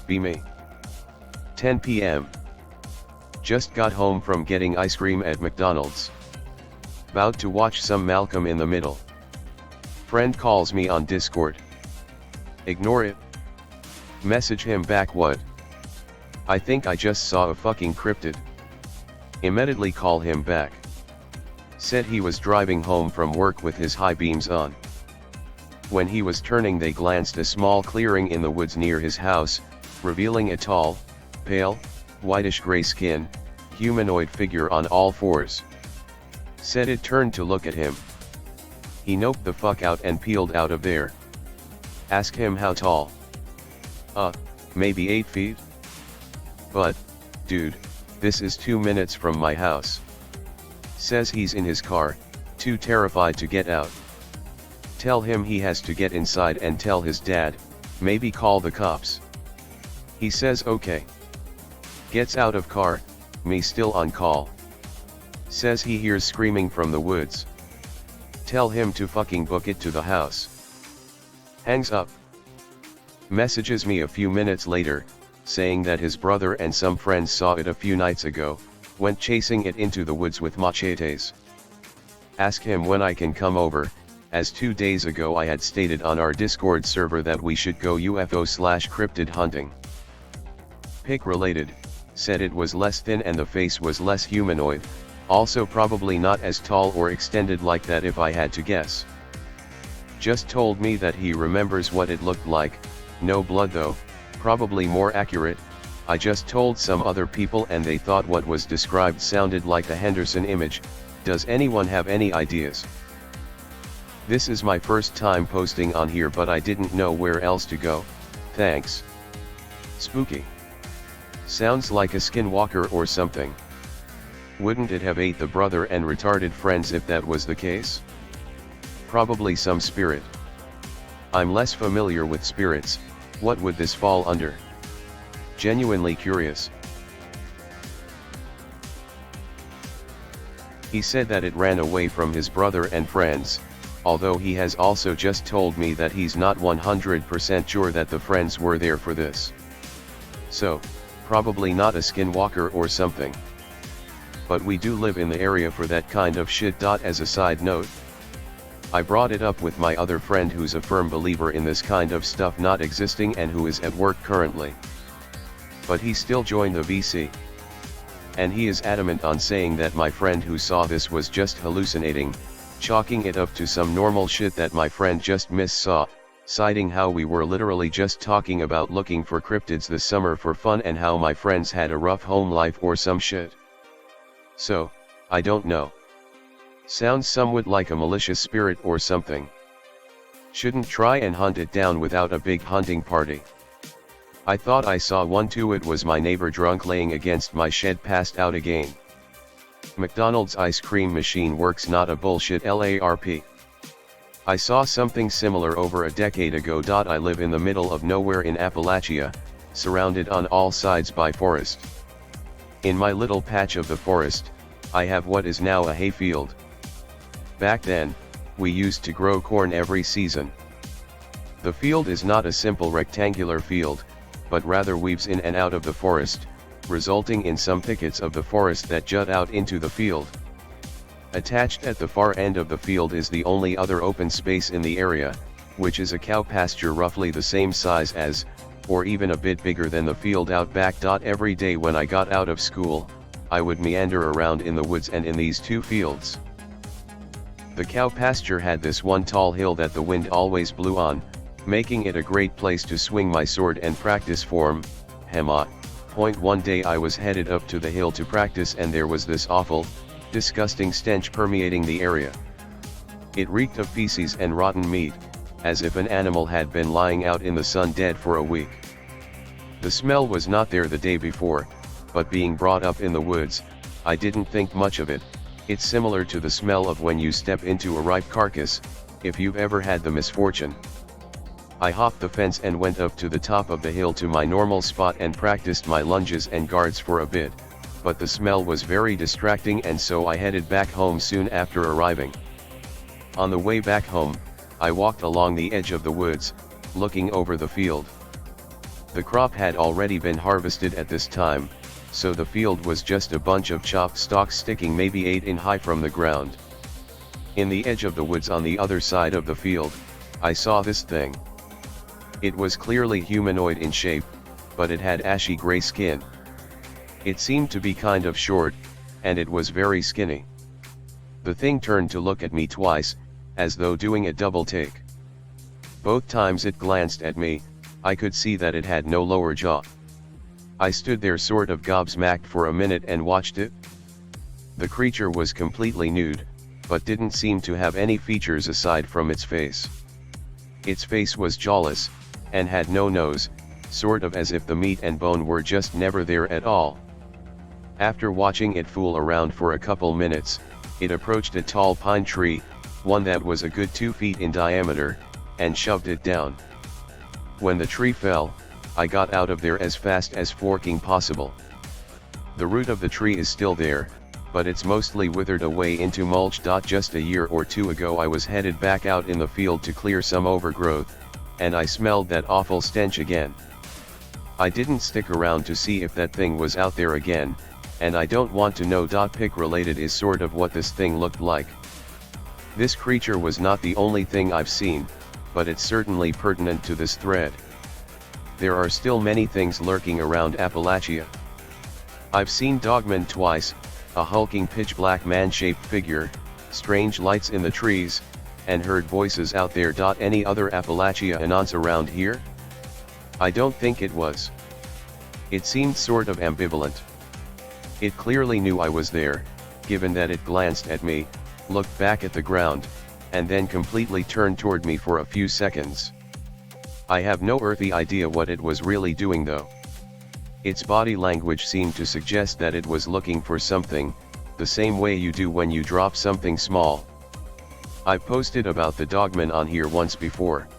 be me. 10 p.m. Just got home from getting ice cream at McDonald's. About to watch some Malcolm in the Middle. Friend calls me on Discord. Ignore it. Message him back, what? I think I just saw a fucking cryptid. Immediately call him back. Said he was driving home from work with his high beams on. When he was turning, they glanced a small clearing in the woods near his house, revealing a tall, pale, whitish gray skin, humanoid figure on all fours. Said it turned to look at him. He noped the fuck out and peeled out of there. Ask him how tall. Maybe 8 feet? But, dude, this is 2 minutes from my house. Says he's in his car, too terrified to get out. Tell him he has to get inside and tell his dad, maybe call the cops. He says okay. Gets out of car, me still on call. Says he hears screaming from the woods. Tell him to fucking book it to the house. Hangs up. Messages me a few minutes later, saying that his brother and some friends saw it a few nights ago, went chasing it into the woods with machetes. Ask him when I can come over, as 2 days ago I had stated on our Discord server that we should go UFO/cryptid hunting. Pic related, said it was less thin and the face was less humanoid, also probably not as tall or extended like that if I had to guess. Just told me that he remembers what it looked like, no blood though, probably more accurate. I just told some other people and they thought what was described sounded like a Henderson image. Does anyone have any ideas? This is my first time posting on here, but I didn't know where else to go. Thanks. Spooky. Sounds like a skinwalker or something. Wouldn't it have ate the brother and retarded friends if that was the case? Probably some spirit. I'm less familiar with spirits, what would this fall under? Genuinely curious. He said that it ran away from his brother and friends, although he has also just told me that he's not 100% sure that the friends were there for this. So, probably not a skinwalker or something. But we do live in the area for that kind of shit. As a side note, I brought it up with my other friend who's a firm believer in this kind of stuff not existing and who is at work currently. But he still joined the VC. And he is adamant on saying that my friend who saw this was just hallucinating, chalking it up to some normal shit that my friend just saw, citing how we were literally just talking about looking for cryptids this summer for fun and how my friends had a rough home life or some shit. So, I don't know. Sounds somewhat like a malicious spirit or something. Shouldn't try and hunt it down without a big hunting party. I thought I saw one too. It was my neighbor drunk laying against my shed, passed out again. McDonald's ice cream machine works, not a bullshit LARP. I saw something similar over a decade ago. I live in the middle of nowhere in Appalachia, surrounded on all sides by forest. In my little patch of the forest, I have what is now a hayfield. Back then, we used to grow corn every season. The field is not a simple rectangular field, but rather weaves in and out of the forest, resulting in some thickets of the forest that jut out into the field. Attached at the far end of the field is the only other open space in the area, which is a cow pasture roughly the same size as, or even a bit bigger than the field out back. Every day when I got out of school, I would meander around in the woods and in these two fields. The cow pasture had this one tall hill that the wind always blew on, making it a great place to swing my sword and practice form, Hema. One day I was headed up to the hill to practice and there was this awful, disgusting stench permeating the area. It reeked of feces and rotten meat, as if an animal had been lying out in the sun dead for a week. The smell was not there the day before, but being brought up in the woods, I didn't think much of it. It's similar to the smell of when you step into a ripe carcass, if you've ever had the misfortune. I hopped the fence and went up to the top of the hill to my normal spot and practiced my lunges and guards for a bit, but the smell was very distracting and so I headed back home soon after arriving. On the way back home, I walked along the edge of the woods, looking over the field. The crop had already been harvested at this time, so the field was just a bunch of chopped stalks sticking maybe 8 in high from the ground. In the edge of the woods on the other side of the field, I saw this thing. It was clearly humanoid in shape, but it had ashy gray skin. It seemed to be kind of short, and it was very skinny. The thing turned to look at me twice, as though doing a double take. Both times it glanced at me, I could see that it had no lower jaw. I stood there sort of gobsmacked for a minute and watched it. The creature was completely nude, but didn't seem to have any features aside from its face. Its face was jawless, and had no nose, sort of as if the meat and bone were just never there at all. After watching it fool around for a couple minutes, it approached a tall pine tree, one that was a good 2 feet in diameter, and shoved it down. When the tree fell, I got out of there as fast as forking possible. The root of the tree is still there, but it's mostly withered away into mulch. Just a year or two ago I was headed back out in the field to clear some overgrowth, and I smelled that awful stench again. I didn't stick around to see if that thing was out there again, and I don't want to know. Pic related is sort of what this thing looked like. This creature was not the only thing I've seen, but it's certainly pertinent to this thread. There are still many things lurking around Appalachia. I've seen dogmen twice, a hulking pitch-black man-shaped figure, strange lights in the trees, and heard voices out there. Any other Appalachia Anons around here? I don't think it was. It seemed sort of ambivalent. It clearly knew I was there, given that it glanced at me, looked back at the ground, and then completely turned toward me for a few seconds. I have no earthly idea what it was really doing though. Its body language seemed to suggest that it was looking for something, the same way you do when you drop something small. I've posted about the dogman on here once before.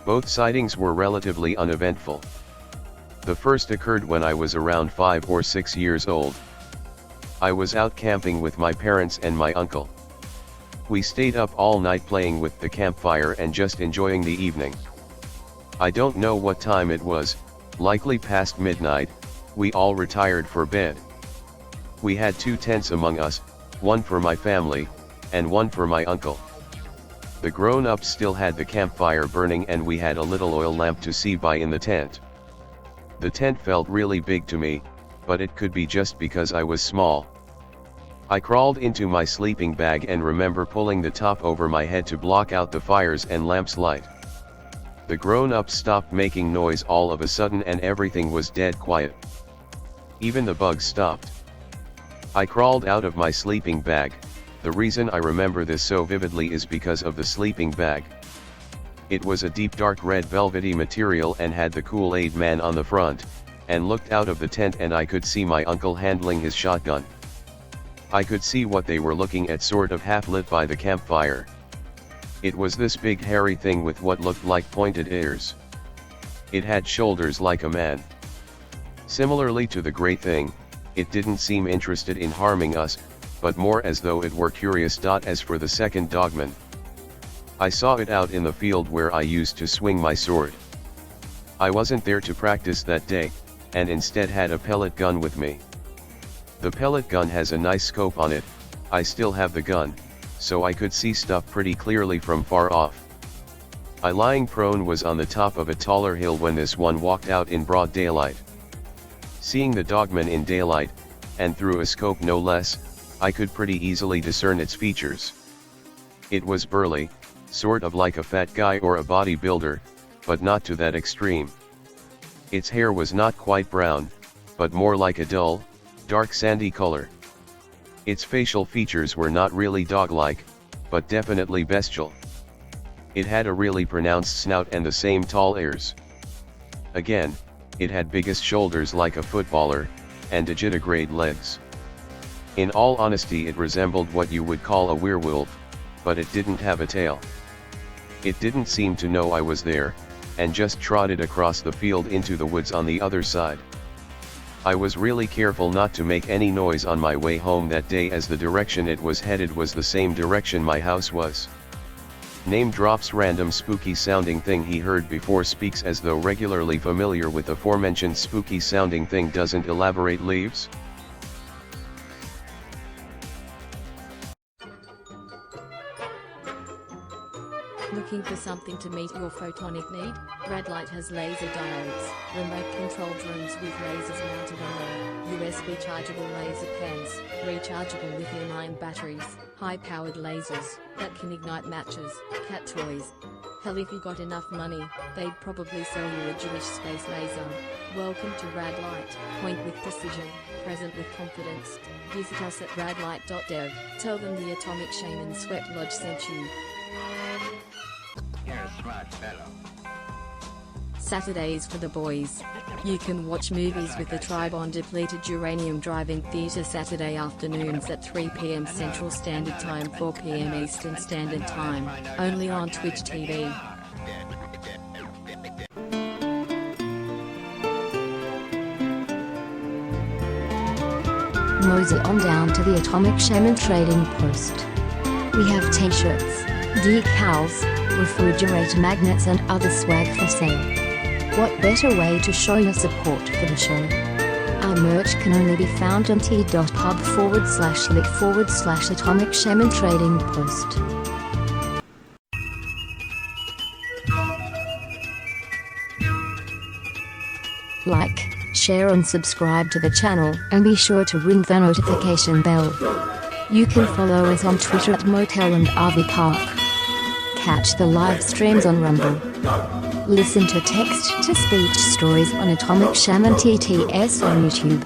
Both sightings were relatively uneventful. The first occurred when I was around 5 or 6 years old. I was out camping with my parents and my uncle. We stayed up all night playing with the campfire and just enjoying the evening. I don't know what time it was, likely past midnight. We all retired for bed. We had 2 tents among us, one for my family, and one for my uncle. The grown-ups still had the campfire burning and we had a little oil lamp to see by in the tent. The tent felt really big to me, but it could be just because I was small. I crawled into my sleeping bag and remember pulling the top over my head to block out the fires and lamp's light. The grown-ups stopped making noise all of a sudden and everything was dead quiet. Even the bugs stopped. I crawled out of my sleeping bag. The reason I remember this so vividly is because of the sleeping bag. It was a deep dark red velvety material and had the Kool-Aid Man on the front, and looked out of the tent and I could see my uncle handling his shotgun. I could see what they were looking at sort of half lit by the campfire. It was this big hairy thing with what looked like pointed ears. It had shoulders like a man. Similarly to the gray thing, it didn't seem interested in harming us, but more as though it were curious. As for the second dogman, I saw it out in the field where I used to swing my sword. I wasn't there to practice that day, and instead had a pellet gun with me. The pellet gun has a nice scope on it. I still have the gun, so I could see stuff pretty clearly from far off. I lying prone was on the top of a taller hill when this one walked out in broad daylight. Seeing the dogman in daylight, and through a scope no less, I could pretty easily discern its features. It was burly, sort of like a fat guy or a bodybuilder, but not to that extreme. Its hair was not quite brown, but more like a dull, dark sandy color. Its facial features were not really dog-like, but definitely bestial. It had a really pronounced snout and the same tall ears. Again, it had biggest shoulders like a footballer, and digitigrade legs. In all honesty, it resembled what you would call a werewolf, but it didn't have a tail. It didn't seem to know I was there, and just trotted across the field into the woods on the other side. I was really careful not to make any noise on my way home that day, as the direction it was headed was the same direction my house was. Name drops random spooky sounding thing he heard before, speaks as though regularly familiar with aforementioned spooky sounding thing, doesn't elaborate, leaves. Looking for something to meet your photonic need? Radlight has laser diodes, remote-controlled rooms with lasers mounted on them, USB chargeable laser pens, rechargeable lithium-ion batteries, high-powered lasers that can ignite matches, cat toys. Hell, if you got enough money, they'd probably sell you a Jewish space laser. Welcome to Radlight. Point with precision, present with confidence. Visit us at radlight.dev. Tell them the Atomic Shaman Sweat Lodge sent you. You're a smart fellow. Saturdays for the boys. You can watch movies with the tribe on depleted uranium drive-in theater Saturday afternoons at 3 p.m. Central Standard Time, 4 p.m. Eastern Standard Time, only on Twitch TV. Mosey on down to the Atomic Shaman Trading Post. We have t-shirts, decals, refrigerator magnets and other swag for sale. What better way to show your support for the show? Our merch can only be found on t.pub/link/Atomic Shaman Trading Post. Like, share and subscribe to the channel, and be sure to ring the notification bell. You can follow us on Twitter at Motel and RV Park. Catch the live streams on Rumble. Listen to text-to-speech stories on Atomic Shaman TTS on YouTube.